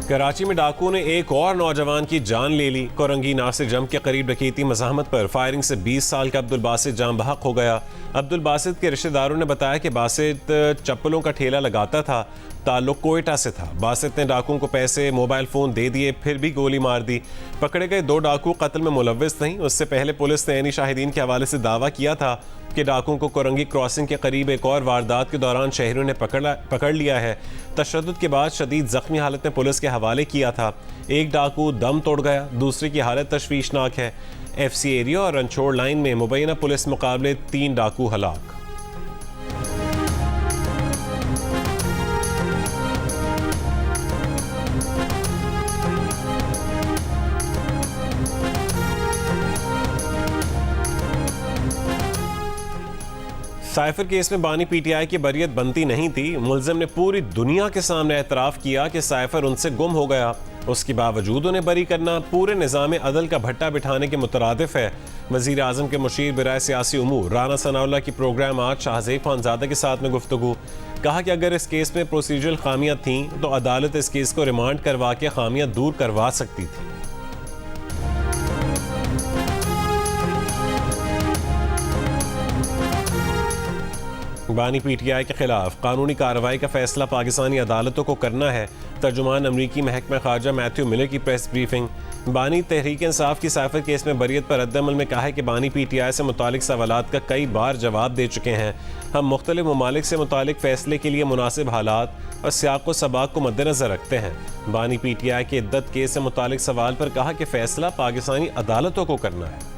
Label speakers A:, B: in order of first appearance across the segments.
A: कराची में डाकू ने एक और नौजवान की जान ले ली। कोरंगी नासिर जम के करीब डकैती मज़ाहमत पर फायरिंग से 20 साल का अब्दुल बासित जान बहक हो गया। अब्दुल बासित के रिश्तेदारों ने बताया कि बासित चप्पलों का ठेला लगाता था, ताल्लुक कोयटा से था। बासित ने डाकुओं को पैसे, मोबाइल फ़ोन दे दिए, फिर भी गोली मार दी। पकड़े गए 2 डाकू कत्ल में मुलव्विस नहीं। उससे पहले पुलिस ने ऐनी शाहिदीन के हवाले से दावा किया था कि डाकुओं को कोरंगी क्रॉसिंग के करीब एक और वारदात के दौरान शहरियों ने पकड़ लिया है। तशद्दुद के बाद शदीद जख्मी हालत में पुलिस के हवाले किया था। एक डाकू दम तोड़ गया, दूसरे की हालत तशवीशनाक है। FC एरिया और रनछोड़ लाइन में मुबैना पुलिस मुकाबले 3 डाकू हलाक। साइफर केस में बानी PTI की बरियत बनती नहीं थी। मुल्जिम ने पूरी दुनिया के सामने एतराफ़ किया कि साइफर उनसे गुम हो गया। उसके बावजूद उन्हें बरी करना पूरे निज़ाम अदल का भट्टा बिठाने के मुतरादिफ है। वज़ीर आज़म के मुशीर बिराए सियासी उमूर राना सनाउल्लाह की प्रोग्राम आज शाहज़ेब खानज़ादा के साथ में गुफ्तगू। कहा कि अगर इस केस में प्रोसीजरल खामियां थीं तो अदालत इस केस को रिमांड करवा के खामियां दूर करवा सकती थी। बानी PTI के खिलाफ कानूनी कार्रवाई का फैसला पाकिस्तानी अदालतों को करना है। तर्जुमान अमरीकी महकमा खारजा मैथ्यू मिलर की प्रेस ब्रीफिंग। बानी तहरीक इंसाफ की साइफर केस में बरियत पर रद्दअमल में कहा है कि बानी PTI से मुतालिक सवालात का कई बार जवाब दे चुके हैं। हम मुख्तलिफ ममालिक से मुतालिक फैसले के लिए मुनासिब हालात और सियाक व सबाक को मद्देनजर रखते हैं। बानी PTI के इद्दत केस से मुतालिक सवाल पर कहा कि फैसला पाकिस्तानी अदालतों को करना है।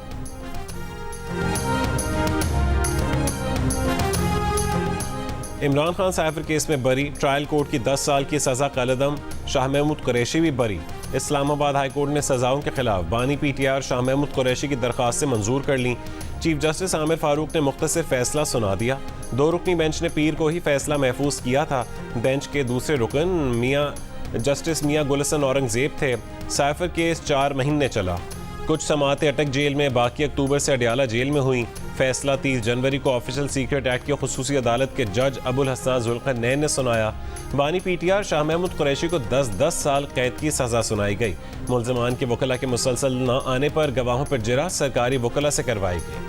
A: इमरान खान साइफर केस में बरी। ट्रायल कोर्ट की 10 साल की सजा कलदम। शाह महमूद कुरैशी भी बरी। इस्लामाबाद हाई कोर्ट ने सजाओं के खिलाफ बानी PTI और शाह महमूद कुरैशी की दरख्वास्तें मंजूर कर लीं। चीफ जस्टिस आमिर फारूक ने मुख्तसर फैसला सुना दिया। 2 रुकनी बेंच ने पीर को ही फैसला महफूज किया था। बेंच के दूसरे रुकन जस्टिस मियां गुलशन औरंगजेब थे। साइफर केस 4 महीने चला। कुछ समातें अटक जेल में, बाकी अक्टूबर से अडियाला जेल में हुई। फैसला 30 जनवरी को ऑफिशियल सीक्रेट एक्ट की खुसूसी अदालत के जज अबुल हसन जुल्करनैन ने सुनाया। बानी PTI और शाह महमूद कुरैशी को 10-10 साल कैद की सजा सुनाई गई। मुल्ज़िमान के वकला के मुसलसल न आने पर गवाहों पर जिरा सरकारी वकला से करवाई गई।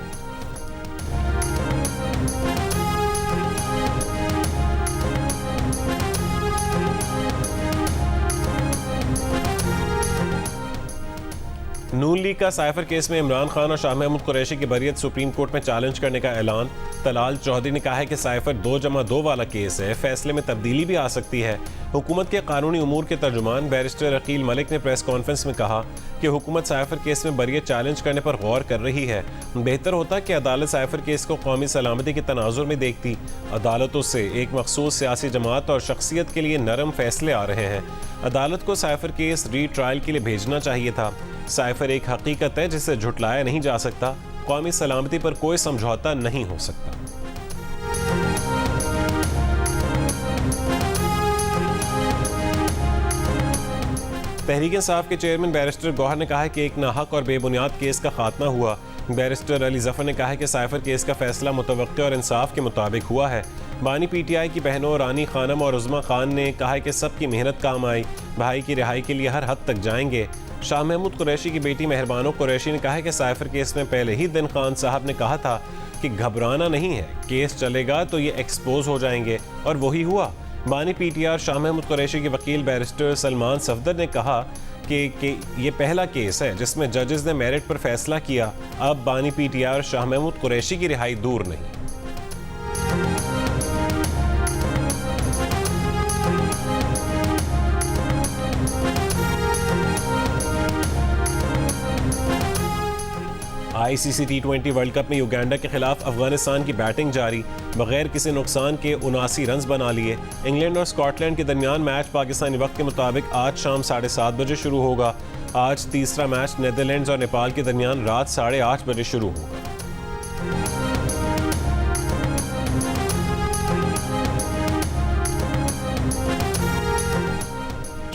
A: नून लीग का साइफर केस में इमरान खान और शाह महमूद कुरैशी की बरियत सुप्रीम कोर्ट में चैलेंज करने का ऐलान। तलाल चौधरी ने कहा है कि साइफर 2+2 वाला केस है, फैसले में तब्दीली भी आ सकती है। हुकूमत के कानूनी उमूर के तर्जुमान बैरिस्टर अकील मलिक ने प्रेस कॉन्फ्रेंस में कहा कि हुकूमत साइफर केस में बरियत चैलेंज करने पर गौर कर रही है। बेहतर होता कि अदालत साइफर केस को कौमी सलामती के तनाजुर में देखती। अदालतों से एक मखसूस सियासी जमात और शख्सियत के लिए नरम फैसले आ रहे हैं। अदालत को साइफर केस री ट्रायल के लिए भेजना चाहिए था। साइफर एक हकीकत है जिसे झुटलाया नहीं जा सकता। कौमी सलामती पर कोई समझौता नहीं हो सकता। तहरीक इंसाफ के चेयरमैन बैरिस्टर गौहर ने कहा है कि एक नाहक और बेबुनियाद केस का खात्मा हुआ। बैरिस्टर अली जफर ने कहा है कि साइफर केस का फैसला मुतवक्किल और इंसाफ के मुताबिक हुआ है। बानी PTI की बहनों रानी खानम और उज़्मा खान ने कहा है कि सबकी मेहनत काम आई। भाई की रिहाई के लिए हर हद तक जाएंगे। शाह महमूद कुरैशी की बेटी मेहरबानो कुरैशी ने कहा है कि साइफर केस में पहले ही दिन खान साहब ने कहा था कि घबराना नहीं है, केस चलेगा तो ये एक्सपोज हो जाएंगे, और वही हुआ। बानी PTI और शाह महमूद कुरैशी के वकील बैरिस्टर सलमान सफदर ने कहा कि ये पहला केस है जिसमें जजेस ने मेरिट पर फैसला किया। अब बानी PTI और शाह महमूद कुरैशी की रिहाई दूर नहीं। ICC T20 वर्ल्ड कप में युगांडा के खिलाफ अफगानिस्तान की बैटिंग जारी। बगैर किसी नुकसान के 79 रन बना लिए। इंग्लैंड और स्कॉटलैंड के दरमियान मैच पाकिस्तानी वक्त के मुताबिक आज शाम 7:30 बजे शुरू होगा। आज तीसरा मैच नीदरलैंड्स और नेपाल के दरमियान रात 8:30 बजे शुरू होगा।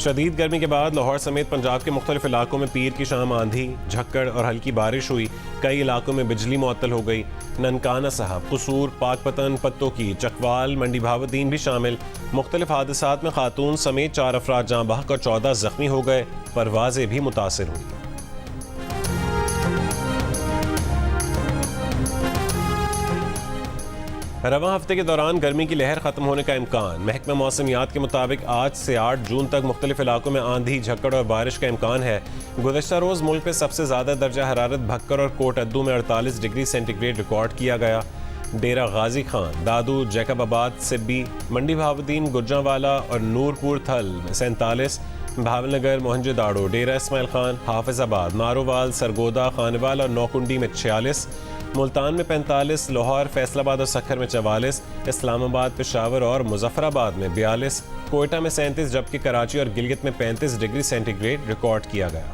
A: शदीद गर्मी के बाद लाहौर समेत पंजाब के मुख्तलिफ इलाकों में पीर की शाम आंधी, झक्कड़ और हल्की बारिश हुई। कई इलाकों में बिजली मुअत्तल हो गई। ननकाना साहब, कसूर, पाकपतन, पत्तों की, चकवाल, मंडी भावुद्दीन भी शामिल। मुख्तलिफ हादसात में खातून समेत 4 अफराद जाँ बहक और 14 जख्मी हो गए। परवाजें भी मुतासिर हुई। रवां हफ्ते के दौरान गर्मी की लहर खत्म होने का इम्कान। महकमा मौसमियात के मुताबिक आज से 8 जून तक मुख्तलिफ इलाकों में आंधी, झक्कड़ और बारिश का इम्कान है। गुज़श्ता रोज़ मुल्क में सबसे ज़्यादा दर्जा हरारत भक्कर और कोट अद्दू में 48 डिग्री सेंटीग्रेड रिकॉर्ड किया गया। डेरा गाजी खान, दादू, जैकबाबाद, सिब्बी, मंडी भावुद्दीन, गुजरांवाला और नूरपुर थल में 47, भावनगर, मोहनजोदाड़ो, डेरा इस्माइल खान, हाफिजाबाद, नारोवाल, सरगोदा, खानवाल और नौकुंडी में 46, मुल्तान में 45, लाहौर, फैसलाबाद और सखर में 44, इस्लामाबाद, पेशावर और मुजफ्फराबाद में 42, कोयटा में 37 जबकि कराची और गिलगित में 35 डिग्री सेंटीग्रेड रिकॉर्ड किया गया।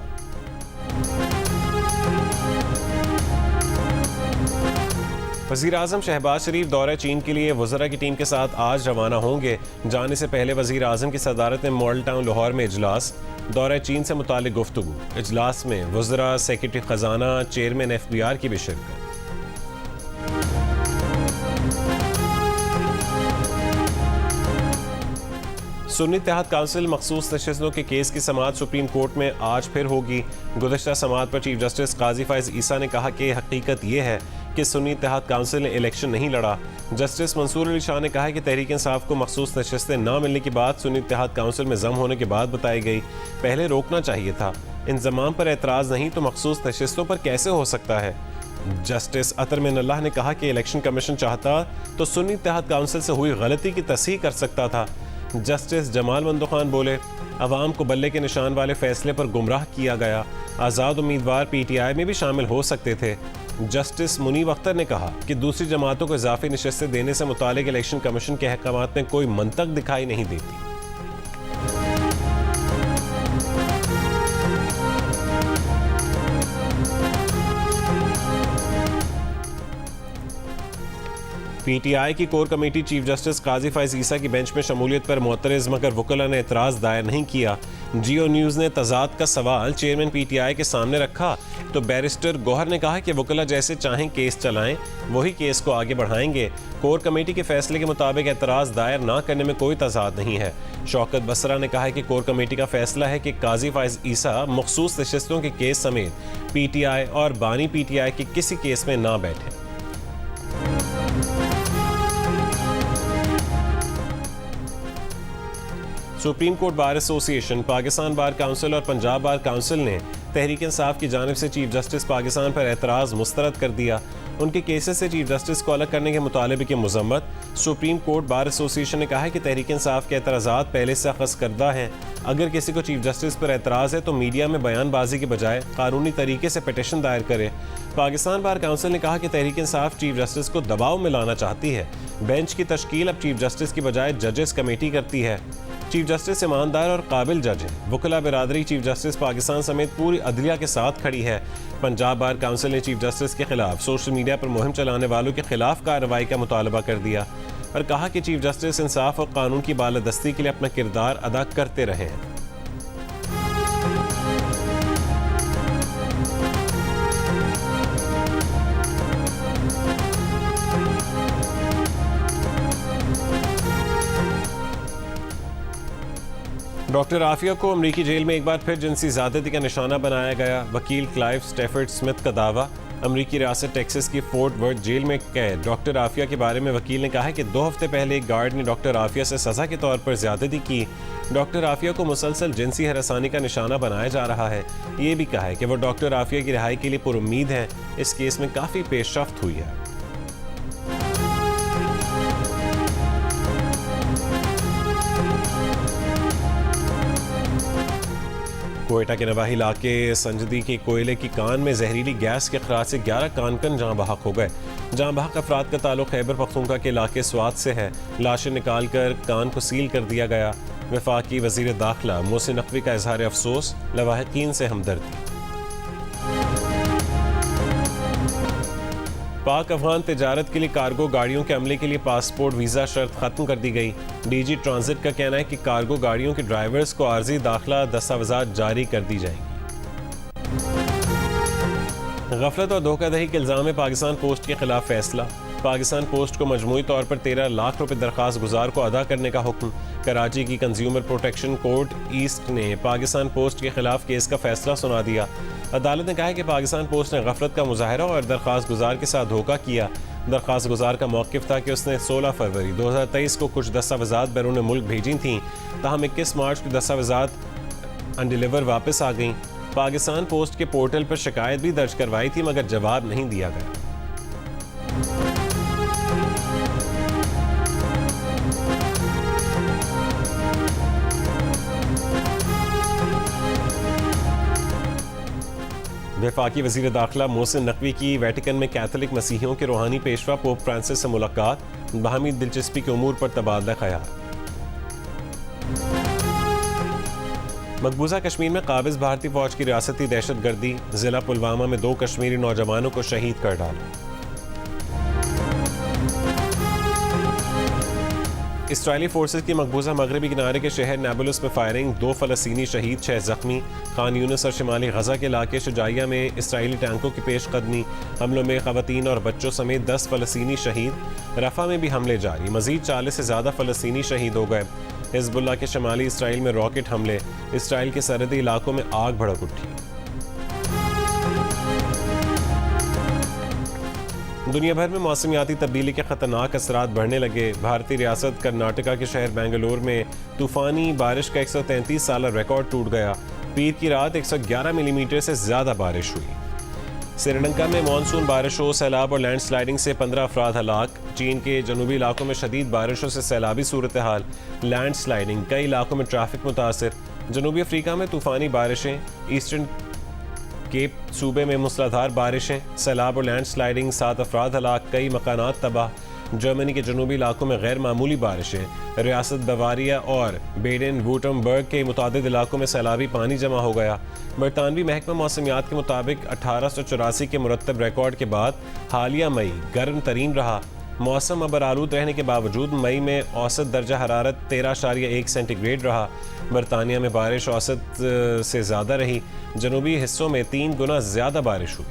A: वज़ीर आज़म शहबाज शरीफ दौरे चीन के लिए वज़रा की टीम के साथ आज रवाना होंगे। जाने से पहले वज़ीर आज़म की सदारत में मॉडल टाउन लाहौर में इजलास। दौरे चीन से मुतालिक गुफ्तगू। इजलास में वज़रा, सेक्रेटरी ख़जाना, चेयरमैन FBR की भी शिरकत। सुन्नी इत्तेहाद काउंसिल मखसूस नशिस्तों के केस की समाअत सुप्रीम कोर्ट में आज फिर होगी। गुज़श्ता समाअत पर चीफ जस्टिस काजी फाइज ईसा ने कहा कि हकीकत यह है कि सुन्नी इत्तेहाद काउंसिल ने इलेक्शन नहीं लड़ा। जस्टिस मंसूर अली शाह ने कहा कि तहरीक इंसाफ को मखसूस नशिस्तें न मिलने की बात सुन्नी इत्तेहाद काउंसिल में जम होने के बाद बताई गई। पहले रोकना चाहिए था। इंजमाम पर एतराज़ नहीं तो मखसूस नशिस्तों पर कैसे हो सकता है। जस्टिस अतर मिनल्लाह ने कहा कि इलेक्शन कमीशन चाहता तो सुन्नी इत्तेहाद काउंसिल से हुई गलती की तस्हीह कर सकता था। जस्टिस जमाल मंदो खान बोले, अवाम को बल्ले के निशान वाले फैसले पर गुमराह किया गया। आज़ाद उम्मीदवार PTI में भी शामिल हो सकते थे। जस्टिस मुनीब अख्तर ने कहा कि दूसरी जमातों को इजाफी नशिस्तें देने से मुतालिक इलेक्शन कमीशन के अहकामात में कोई मंतक दिखाई नहीं देती। PTI की कोर कमेटी चीफ जस्टिस काजी फाइज ईसा की बेंच में शमूलियत पर मुअतरज़ मगर वकला ने एतराज़ दायर नहीं किया। जियो न्यूज़ ने तजाद का सवाल चेयरमैन PTI के सामने रखा तो बैरिस्टर गौहर ने कहा कि वकला जैसे चाहें केस चलाएं, वही केस को आगे बढ़ाएंगे। कोर कमेटी के फैसले के मुताबिक एतराज़ दायर ना करने में कोई तजाद नहीं है। शौकत बसरा ने कहा कि कोर कमेटी का फैसला है कि काजी फाइज ईसा मखसूस नशिस्तों के केस समेत PTI और बानी PTI के किसी केस में ना बैठे। Supreme court bar association, Pakistan bar council और पंजाब बार काउंसिल ने तहरीक इंसाफ की जानिब से चीफ जस्टिस पाकिस्तान पर एतराज़ मुस्तरद कर दिया। उनके केसेस से चीफ जस्टिस को अलग करने के मुतालबे की मजम्मत। सुप्रीम कोर्ट बार एसोसिएशन ने कहा है कि तहरीक इंसाफ के एतराज़ात पहले से अखज़ करदा हैं। अगर किसी को चीफ जस्टिस पर एतराज़ है तो मीडिया में बयानबाजी के बजाय कानूनी तरीके से पिटीशन दायर करे। पाकिस्तान बार काउंसिल ने कहा कि तहरीक इंसाफ चीफ जस्टिस को दबाव में लाना चाहती है। बेंच की तश्कील अब चीफ जस्टिस की बजाय जजेस कमेटी करती है। चीफ जस्टिस ईमानदार और काबिल जज है। वकला बिरादरी चीफ जस्टिस पाकिस्तान समेत पूरी अदलिया के साथ खड़ी है। पंजाब बार काउंसिल ने चीफ जस्टिस के खिलाफ सोशल मीडिया पर मुहिम चलाने वालों के खिलाफ कार्रवाई का मुतालबा कर दिया और कहा कि चीफ जस्टिस इंसाफ और कानून की बालादस्ती के लिए अपना किरदार अदा करते रहे हैं। डॉक्टर आफिया को अमरीकी जेल में एक बार फिर जिनसी ज़्यादती का निशाना बनाया गया। वकील क्लाइव स्टेफर्ड स्मिथ का दावा। अमरीकी रियासत टेक्सास की फोर्ट वर्थ जेल में कैद डॉक्टर आफिया के बारे में वकील ने कहा है कि 2 हफ्ते पहले एक गार्ड ने डॉक्टर आफिया से सज़ा के तौर पर ज़्यादती की। डॉक्टर आफिया को मुसलसल जिनसी हरासानी का निशाना बनाया जा रहा है। ये भी कहा है कि वो डॉक्टर आफिया की रिहाई के लिए पुरुम्मीद हैं। इस केस में काफ़ी पेशरफ्त हुई है। कोयटा के नवाही इलाके संजदी के कोयले की कान में जहरीली गैस के अखराज से 11 कानकन जाँ बहक हो गए। जाँ बहक अफराद का ताल्लुक खैबर पख्तूनख्वा के इलाके स्वात से है। लाशें निकाल कर कान को सील कर दिया गया। वफाकी वज़ीर दाखिला मोहसिन नकवी का इजहार अफसोस, लवाहिकीन से हमदर्दी। पाक अफगान तिजारत के लिए कार्गो गाड़ियों के अमले के लिए पासपोर्ट वीज़ा शर्त ख़त्म कर दी गई। डीजी ट्रांजिट का कहना है कि कार्गो गाड़ियों के ड्राइवर्स को आर्जी दाखिला दस्तावेज़ात जारी कर दी जाएंगी। गफलत और धोखाधड़ी के इल्ज़ाम में पाकिस्तान पोस्ट के खिलाफ फैसला। पाकिस्तान पोस्ट को मजमूई तौर पर 13 लाख रुपए दरख्वास्त गुजार को अदा करने का हुक्म। कराची की कंज्यूमर प्रोटेक्शन कोर्ट ईस्ट ने पाकिस्तान पोस्ट के खिलाफ केस का फैसला सुना दिया। अदालत ने कहा है कि पाकिस्तान पोस्ट ने गफलत का मुजाहरा और दरख्वास्त गुजार के साथ धोखा किया। दरख्वास्त गुजार का मौक़िफ़ था कि उसने 16 फरवरी 2023 को कुछ दस्तावेज़ात बैरून मुल्क भेजी थीं, ताहम 21 मार्च को दस्तावेज़ात अनडिलीवर वापस आ गईं। पाकिस्तान पोस्ट के पोर्टल पर शिकायत भी दर्ज करवाई थी मगर जवाब नहीं दिया गया। वफाकी वज़ीर दाखिला मोहसिन नकवी की वेटिकन में कैथोलिक मसीहियों के रूहानी पेशवा पोप फ्रांसिस से मुलाकात। बाहमी दिलचस्पी के उमूर पर तबादला ख्याल। मकबूजा कश्मीर में काबिज भारतीय फौज की रियासती दहशत गर्दी। जिला पुलवामा में 2 कश्मीरी नौजवानों को शहीद कर डाला। इसराइली फोर्सेस की मकबूजा मगरबी किनारे के शहर नाबुलस में फायरिंग। 2 फ़लस्तीनी शहीद, 6 जख्मी। खान यूनिस और शिमाली गजा के इलाके शुजाइया में इसराइली टैंकों की पेशकदमी। हमलों में ख़वातीन और बच्चों समेत 10 फ़लस्तीनी शहीद। रफ़ा में भी हमले जारी, मज़ीद 40 से ज़्यादा फ़लस्तीनी शहीद हो गए। हिज़्बुल्लाह के शमाली इसराइल में रॉकेट हमले। इसराइल के सरहदी इलाकों में आग भड़क उठी। दुनिया भर में मौसमियाती तब्दीली के खतरनाक असरात बढ़ने लगे। भारतीय रियासत कर्नाटका के शहर बेंगलोर में तूफ़ानी बारिश का 133 साला रिकॉर्ड टूट गया। पीर की रात 111 मिलीमीटर से ज़्यादा बारिश हुई। श्रीलंका में मानसून बारिशों, सैलाब और लैंडस्लाइडिंग से 15 अफराद हलाक। चीन के जनूबी इलाकों में शदीद बारिशों से सैलाबी सूरत हाल, लैंडस्लाइडिंग, कई इलाकों में ट्रैफिक मुतासर। जनूबी अफ्रीका में तूफ़ानी बारिशें। ईस्टर्न केप सूबे में मूसलाधार बारिशें, सैलाब और लैंडस्लाइडिंग, 7 अफराद हलाक, कई मकानात तबाह। जर्मनी के जनूबी इलाकों में गैर मामूली बारिशें। रियासत बवारिया और बेडन वुर्टमबर्ग के मुतादिद इलाकों में सैलाबी पानी जमा हो गया। बरतानवी महकमा मौसमियात के मुताबिक 1884 के मुरतब रिकॉर्ड के बाद हालिया मई गर्म तरीन रहा। मौसम अबरालूद रहने के बावजूद मई में औसत दर्जा हरारत 13.1 सेंटीग्रेड रहा। बरतानिया में बारिश औसत से ज़्यादा रही। जनूबी हिस्सों में 3 गुना ज़्यादा बारिश हुई।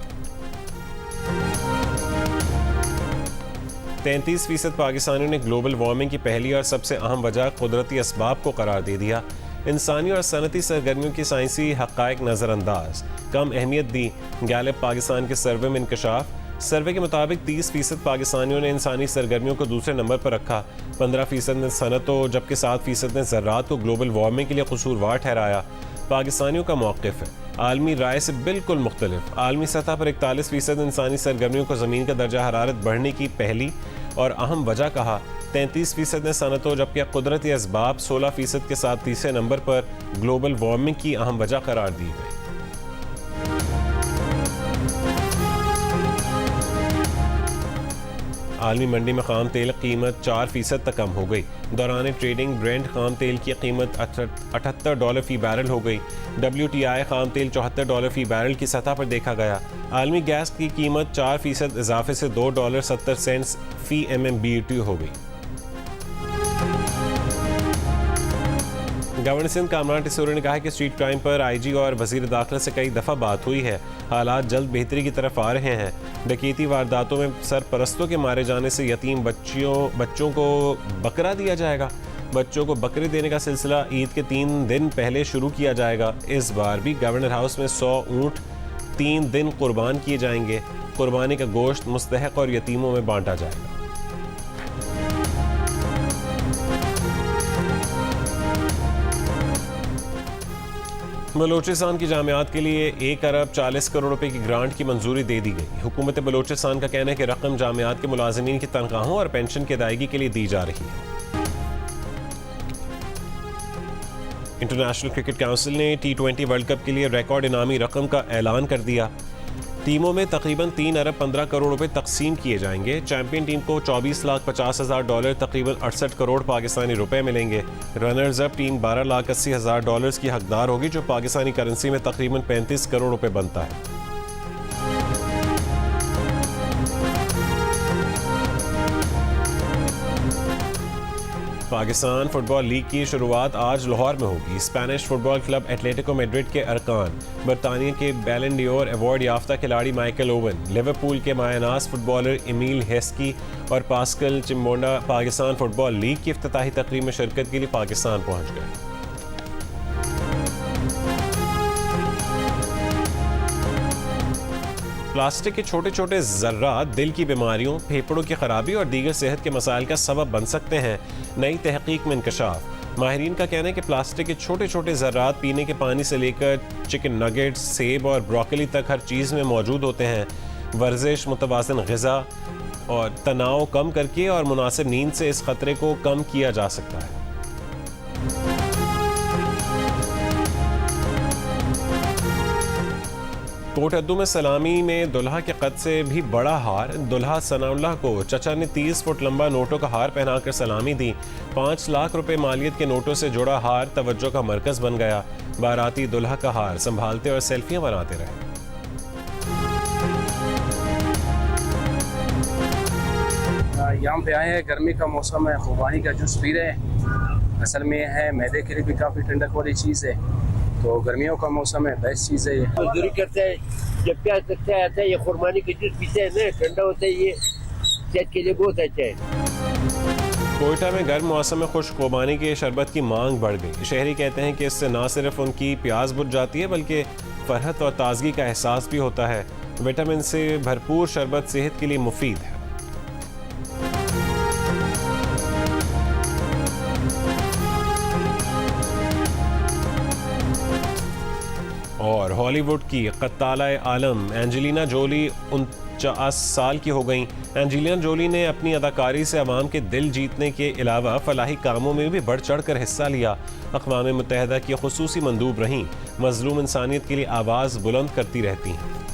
A: 33% पाकिस्तानियों ने ग्लोबल वार्मिंग की पहली और सबसे अहम वजह कुदरती असबाब को करार दे दिया। इंसानी और सनती सरगर्मियों की साइंसी हक़ाइक़ नज़रअंदाज, कम अहमियत दी। गैलिप पाकिस्तान के सर्वे में इंकशाफ। सर्वे के मुताबिक 30% पाकिस्तानियों ने इंसानी सरगर्मियों को दूसरे नंबर पर रखा। 15% ने सनतों जबकि 7% ने ज़राअत को ग्लोबल वार्मिंग के लिए कसूरवार ठहराया। पाकिस्तानियों का मौक़िफ़ है आलमी राय से बिल्कुल मुख्तलिफ। आलमी सतह पर 41% इंसानी सरगर्मियों को ज़मीन का दर्जा हरारत बढ़ने की पहली और अहम वजह कहा। 33% ने सनतों जबकि कुदरती असबाब 16% के साथ तीसरे नंबर पर ग्लोबल वार्मिंग की अहम वजह करार दी गई। आलमी मंडी में खाम तेल कीमत 4% तक कम हो गई। दौरान ट्रेडिंग ब्रेंट खाम तेल की कीमत $78 फी बैरल हो गई। WTI खाम तेल $74 फी बैरल की सतह पर देखा गया। आलमी गैस की कीमत 4% इजाफे से $2.70 फी MMBTU हो गई। गवर्नर सिंध कामरान टिसोरी ने कहा है कि स्ट्रीट क्राइम पर IG और वजीर दाखिला से कई दफ़ा बात हुई है। हालात जल्द बेहतरी की तरफ आ रहे हैं। डकैती वारदातों में सरपरस्तों के मारे जाने से यतीम बच्चों को बकरा दिया जाएगा। बच्चों को बकरे देने का सिलसिला ईद के 3 दिन पहले शुरू किया जाएगा। इस बार भी गवर्नर हाउस में 100 ऊँट 3 दिन कुर्बान किए जाएंगे। कुर्बानी का गोश्त मुस्तहक और यतीमों में बांटा जाएगा। बलोचिस्तान की जामियात के लिए 1 अरब 40 करोड़ रुपए की ग्रांट की मंजूरी दे दी गई। हुकूमत बलोचिस्तान का कहना है कि रकम जामियात के मुलाजिमीन की तनख्वाहों और पेंशन की अदायगी के लिए दी जा रही है। इंटरनेशनल क्रिकेट काउंसिल ने T20 वर्ल्ड कप के लिए रिकॉर्ड इनामी रकम का ऐलान कर दिया। टीमों में तकरीबन 3 अरब 15 करोड़ रुपए तकसीम किए जाएंगे। चैंपियन टीम को $24,50,000 तकरीबन 68 करोड़ पाकिस्तानी रुपए मिलेंगे। रनर्स अप टीम $12,80,000 की हकदार होगी, जो पाकिस्तानी करेंसी में तकरीबन 35 करोड़ रुपए बनता है। पाकिस्तान फुटबॉल लीग की शुरुआत आज लाहौर में होगी। Spanish football club Atletico Madrid के अरकान, बरतानिया के बैलन डियोर अवार्ड याफ्ता खिलाड़ी माइकल ओवन, लिवरपूल के मायनाज फुटबॉलर एमिल हेस्की और पास्कल चिम्बोंडा पाकिस्तान फुटबॉल लीग की इफ्तिताही तकरीब में शिरकत के लिए पाकिस्तान पहुंच गए। प्लास्टिक के छोटे छोटे ज़र्रात दिल की बीमारियों, फेफड़ों की खराबी और दीगर सेहत के मसाइल का सबब बन सकते हैं। नई तहकीक में इंकशाफ। माहिरीन का कहना है कि प्लास्टिक के छोटे छोटे ज़र्रात पीने के पानी से लेकर चिकन नगेट्स, सेब और ब्रोकली तक हर चीज़ में मौजूद होते हैं। वर्जिश, मुतवाज़िन ग़िज़ा और तनाव कम करके और मुनासिब नींद से इस ख़तरे को कम किया जा सकता है। कोटअद्दू में सलामी में दुल्हा के कद से भी बड़ा हार। दुल्हा सनाउल्लाह को चचा ने 30 फुट लंबा नोटों का हार पहनाकर सलामी दी। 5 लाख रुपए मालियत के नोटों से जुड़ा हार तवज्जो का मरकज बन गया। बाराती दुल्हा का हार संभालते और सेल्फियां बनाते रहे।
B: यहाँ पे आए हैं, गर्मी का मौसम है, खुबानी का जूस पी रहे हैं। असल में है मैदे के लिए भी काफ़ी ठंडक वाली चीज़ है, तो गर्मियों का मौसम है, बेस्ट चीज़ है ये।
C: मजदूरी करते हैं, जब प्याज लगता है आता है, ये खुरमानी का जूस पीते हैं ना, ठंडा होता है, ये सेहत के लिए बहुत अच्छा है।
A: कोयटा में गर्म मौसम में खुश्क खुबानी के शरबत की मांग बढ़ गई। शहरी कहते हैं कि इससे न सिर्फ उनकी प्यास बुझ जाती है बल्कि फरहत और ताजगी का एहसास भी होता है। विटामिन से भरपूर शरबत सेहत के लिए मुफीद है। और हॉलीवुड की कत्ताला आलम एंजेलिना जोली 49 साल की हो गईं। एंजेलिना जोली ने अपनी अदाकारी से अवाम के दिल जीतने के अलावा फलाही कामों में भी बढ़ चढ़ कर हिस्सा लिया। अक़वाम मुत्तहिदा की खुसूसी मंदूब रहीं, मज़लूम इंसानियत के लिए आवाज़ बुलंद करती रहती हैं।